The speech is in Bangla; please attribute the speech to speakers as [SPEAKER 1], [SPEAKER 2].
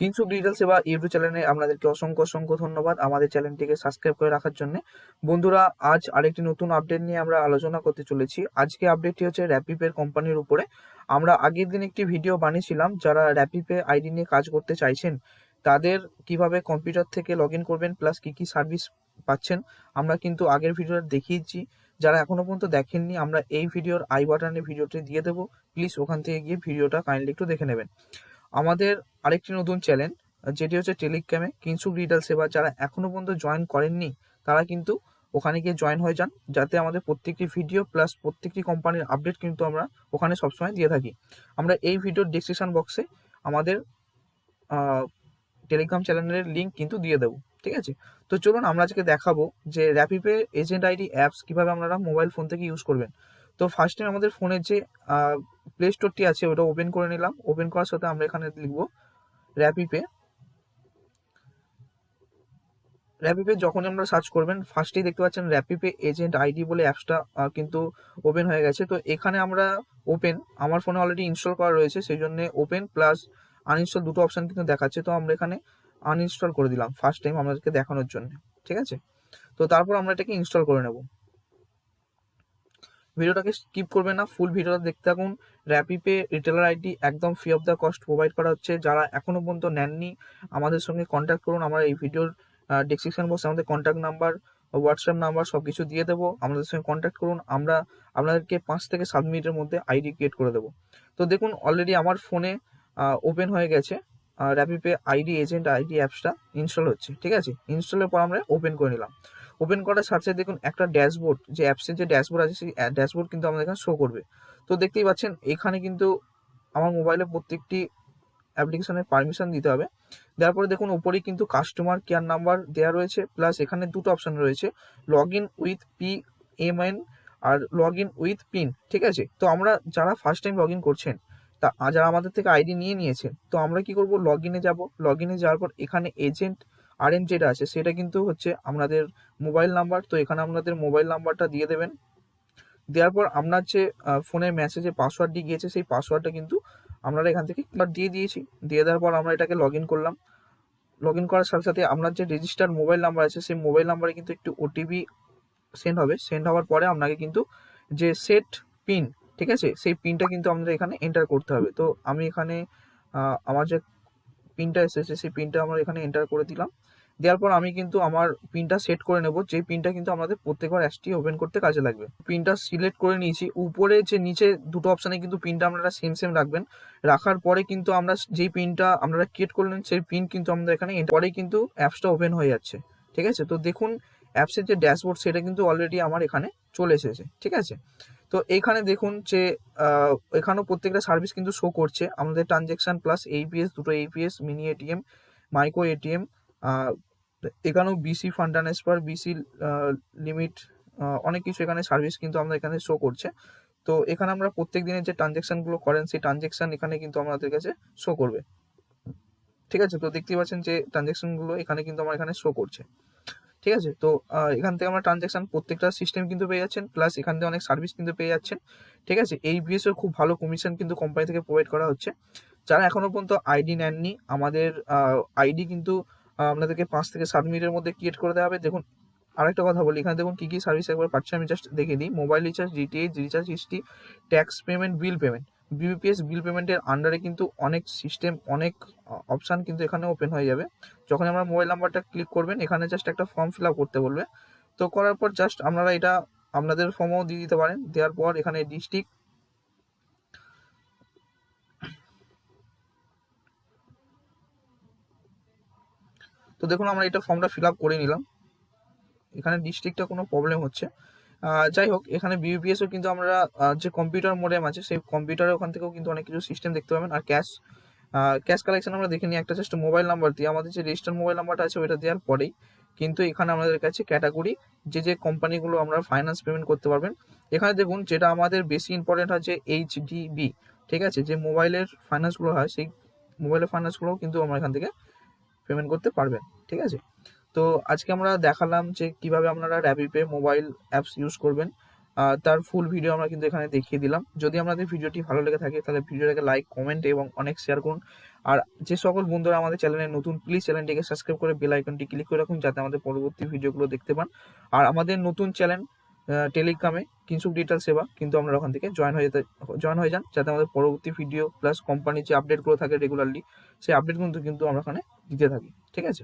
[SPEAKER 1] কিনসুক ডিজিটাল সেবা ইউটিউব চ্যানেলে আপনাদেরকে অসংখ্য অসংখ্য ধন্যবাদ আমাদের চ্যানেলটিকে সাবস্ক্রাইব করে রাখার জন্য। বন্ধুরা, আজ আরেকটি নতুন আপডেট নিয়ে আমরা আলোচনা করতে চলেছি। আজকে আপডেটটি হচ্ছে র্যাপিপের কোম্পানির উপরে। আমরা আগের দিন একটি ভিডিও বানিয়েছিলাম, যারা র্যাপিপে আইডি নিয়ে কাজ করতে চাইছেন তাদের কিভাবে কম্পিউটার থেকে লগ ইন করবেন প্লাস কি কি সার্ভিস পাচ্ছেন আমরা কিন্তু আগের ভিডিওটা দেখিয়েছি। যারা এখনো পর্যন্ত দেখেননি, আমরা এই ভিডিওর আই বাটনে ভিডিওটি দিয়ে দেবো, প্লিজ ওখান থেকে গিয়ে ভিডিওটা কাইন্ডলি একটু দেখে নেবেন। আমাদের আরেকটি নতুন চ্যানেল, যেটি হচ্ছে টেলিগ্রামে কিনসুক ডিজিটাল সেবা, যারা এখনো পর্যন্ত জয়েন করেননি তারা কিন্তু ওখানে গিয়ে জয়েন হয়ে যান, যাতে আমাদের প্রত্যেকটি ভিডিও প্লাস প্রত্যেকটি কোম্পানির আপডেট কিন্তু আমরা ওখানে সবসময় দিয়ে থাকি। আমরা এই ভিডিওর ডেসক্রিপশন বক্সে আমাদের টেলিগ্রাম চ্যানেলের লিঙ্ক কিন্তু দিয়ে দেবো, ঠিক আছে? তো চলুন আমরা আজকে দেখাবো যে র্যাপিপে এজেন্ট আইডি অ্যাপস কীভাবে আপনারা মোবাইল ফোন থেকে ইউজ করবেন। তো ফার্স্ট টাইম আমাদের ফোনের যে প্লে স্টোরটি আছে ওটা ওপেন করে নিলাম। ওপেন করার সাথে আমরা এখানে লিখবো র্যাপিপে। র্যাপিপে যখন আমরা সার্চ করবেন ফার্স্টেই দেখতে পাচ্ছেন র্যাপিপে এজেন্ট আইডি বলে অ্যাপসটা কিন্তু ওপেন হয়ে গেছে। তো এখানে আমরা ওপেন, আমার ফোনে অলরেডি ইনস্টল করা রয়েছে, সেই জন্য ওপেন প্লাস আনইনস্টল দুটো অপশান কিন্তু দেখাচ্ছে। তো আমরা এখানে আনইনস্টল করে দিলাম ফার্স্ট টাইম আমাদেরকে দেখানোর জন্য, ঠিক আছে? তো তারপর আমরা এটাকে ইনস্টল করে নেব। ভিডিওটাকে স্কিপ করবেন না, ফুল ভিডিওটা দেখতে থাকুন। র্যাপিপে রিটেলার আইডি একদম free of the cost provide করা হচ্ছে। যারা এখনো পর্যন্ত নেননি আমাদের সঙ্গে কন্ট্যাক্ট করুন। আমরা এই ভিডিওর ডেসক্রিপশন বক্সে আমাদের কন্ট্যাক্ট নাম্বার, হোয়াটসঅ্যাপ নাম্বার সব কিছু দিয়ে দেবো। আমাদের সঙ্গে কন্ট্যাক্ট করুন, আমরা আপনাদেরকে 5 থেকে 7 মিনিটের মধ্যে আইডি ক্রিয়েট করে দেবো। তো দেখুন অলরেডি আমার ফোনে ওপেন হয়ে গেছে র্যাপিপে আইডি এজেন্ট আইডি অ্যাপসটা ইনস্টল হচ্ছে, ঠিক আছে? ইনস্টলের পর আমরা ওপেন করে নিলাম। ওপেন করার সাথে সাথে দেখুন একটা ড্যাশবোর্ড, যে অ্যাপসের যে ড্যাশবোর্ড আছে সেই ড্যাশবোর্ড কিন্তু আমাদের এখানে শো করবে। তো দেখতেই পাচ্ছেন এখানে কিন্তু আমার মোবাইলে প্রত্যেকটি অ্যাপ্লিকেশনের পারমিশন দিতে হবে। দেওয়ার পরে দেখুন উপরেই কিন্তু কাস্টমার কেয়ার নাম্বার দেওয়া রয়েছে, প্লাস এখানে দুটো অপশান রয়েছে, লগ ইন উইথ PMN আর লগ ইন উইথ পিন, ঠিক আছে? তো আমরা যারা ফার্স্ট টাইম লগ ইন করছেন, তা যারা আমাদের থেকে আইডি নিয়ে নিয়েছেন, তো আমরা কি করব, লগ ইনে যাব। লগ ইনে যাওয়ার পর এখানে এজেন্ট RM যেটা আছে সেটা কিন্তু হচ্ছে আপনাদের মোবাইল নাম্বার। তো এখানে আপনাদের মোবাইল নাম্বারটা দিয়ে দেবেন। দেওয়ার পর আপনার যে ফোনের মেসেজে পাসওয়ার্ডটি গিয়েছে সেই পাসওয়ার্ডটা কিন্তু আপনারা এখান থেকে দিয়ে দিয়েছি। দিয়ে দেওয়ার পর আমরা এটাকে লগ ইন করলাম। লগ ইন করার সাথে সাথে আপনার যে রেজিস্টার্ড মোবাইল নাম্বার আছে সেই মোবাইল নাম্বারে কিন্তু একটু OTP সেন্ড হবে। সেন্ড হওয়ার পরে আপনাকে কিন্তু যে সেট পিন, ঠিক আছে, সেই পিনটা কিন্তু আমাদের এখানে এন্টার করতে হবে। তো আমি এখানে আমার যে পিনটা এসেছে সেই পিনটা আমরা এখানে এন্টার করে দিলাম। দেওয়ার পর আমি কিন্তু আমার পিনটা সেট করে নেব, যে পিনটা কিন্তু আমাদের প্রত্যেকবার অ্যাপসটি ওপেন করতে কাজে লাগবে। পিনটা সিলেক্ট করে নিয়েছি। উপরে যে নিচে দুটো অপশানে কিন্তু পিনটা আপনারা সেম সেম রাখবেন। রাখার পরে কিন্তু আমরা যেই পিনটা আপনারা ক্রিয়েট করলেন সেই পিন কিন্তু আমাদের এখানে পরে কিন্তু অ্যাপসটা ওপেন হয়ে যাচ্ছে, ঠিক আছে? তো দেখুন অ্যাপসের যে ড্যাশবোর্ড সেটা কিন্তু অলরেডি আমার এখানে চলে এসেছে, ঠিক আছে? তো এইখানে দেখুন যে এখানেও প্রত্যেকটা সার্ভিস কিন্তু শো করছে। আমাদের ট্রানজ্যাকশন প্লাস APS, দুটো APS, mini ATM, micro ATM, এখানেও BC fund transfer, BC limit, অনেক কিছু এখানে সার্ভিস কিন্তু আমরা এখানে শো করছে। তো এখানে আমরা প্রত্যেক দিনের যে ট্রানজ্যাকশনগুলো করেন সেই ট্রানজ্যাকশন এখানে কিন্তু আমাদের কাছে শো করবে, ঠিক আছে? তো দেখতেই পাচ্ছেন যে ট্রানজ্যাকশনগুলো এখানে কিন্তু আমার এখানে শো করছে, ঠিক আছে? তো এখান থেকে আমরা ট্রানজ্যাকশন প্রত্যেকটা সিস্টেম কিন্তু পেয়ে যাচ্ছেন, প্লাস এখান থেকে অনেক সার্ভিস কিন্তু পেয়ে যাচ্ছেন, ঠিক আছে? ABS এর খুব ভালো কমিশন কিন্তু কোম্পানি থেকে প্রোভাইড করা হচ্ছে। যারা এখনো পর্যন্ত আইডি নেননি, আমাদের আইডি কিন্তু আপনাদেরকে 5 থেকে 7 মিনিটের মধ্যে ক্রিয়েট করে দেওয়া হবে। দেখুন আরেকটা কথা বলি, এখানে দেখুন কী কী সার্ভিস একবার পাচ্ছি আমি জাস্ট দেখে দিই। Mobile recharge, DTH recharge history, tax payment, bill payment. BBPS বিল পেমেন্টের আন্ডারে কিন্তু অনেক সিস্টেম, অনেক অপশান কিন্তু এখানে ওপেন হয়ে যাবে। যখন আমরা মোবাইল নাম্বারটা ক্লিক করবেন এখানে জাস্ট একটা ফর্ম ফিল আপ করতে বলবে। তো করার পর জাস্ট আপনারা এটা আপনাদের ফর্মও দিয়ে দিতে পারেন। দেওয়ার পর এখানে ডিস্ট্রিক্ট, তো দেখুন আমরা এটা ফর্মটা ফিল আপ করে নিলাম। এখানে ডিস্ট্রিক্টটা কোনো প্রবলেম হচ্ছে, যাই হোক। এখানে BBPSও কিন্তু আমরা যে কম্পিউটার মোডেম আছে সেই কম্পিউটারে ওখান থেকেও কিন্তু অনেক কিছু সিস্টেম দেখতে পাবেন। আর ক্যাশ কালেকশন আমরা দেখে নিই একটা জাস্ট মোবাইল নাম্বার দিয়ে। আমাদের যে রেজিস্টার মোবাইল নাম্বারটা আছে ওইটা দেওয়ার পরেই কিন্তু এখানে আমাদের কাছে ক্যাটাগরি, যে কোম্পানিগুলো আমরা ফাইন্যান্স পেমেন্ট করতে পারবেন। এখানে দেখুন যেটা আমাদের বেশি ইম্পর্টেন্ট হচ্ছে HDB, ঠিক আছে? যে মোবাইলের ফাইন্যান্সগুলো হয় সেই মোবাইলের ফাইন্যান্সগুলোও কিন্তু আমরা এখান থেকে পেমেন্ট করতে পারবেন, ঠিক আছে? তো আজকে আমরা দেখালাম যে কিভাবে আপনারা র্যাপিপে মোবাইল অ্যাপস ইউজ করবেন। তার ফুল ভিডিও আমরা কিন্তু এখানে দেখিয়ে দিলাম। যদি আপনাদের ভিডিওটি ভালো লেগে থাকে তাহলে ভিডিওটাকে লাইক, কমেন্ট এবং অনেক শেয়ার করুন। আর যে সকল বন্ধুরা আমাদের চ্যানেলে নতুন, প্লিজ চ্যানেলটিকে সাবস্ক্রাইব করে বেল আইকনটি ক্লিক করে রাখুন যাতে আমাদের পরবর্তী ভিডিওগুলো দেখতে পান। আর আমাদের নতুন চ্যানেল টেলিগ্রামে কিনসুক ডিজিটাল সেবা, কিন্তু আপনারা ওখান থেকে জয়েন হয়ে যান যাতে আমাদের পরবর্তী ভিডিও প্লাস কোম্পানির যে আপডেটগুলো থাকে রেগুলারলি, সেই আপডেটগুলো কিন্তু আমরা ওখানে দিতে থাকি। ঠিক আছে?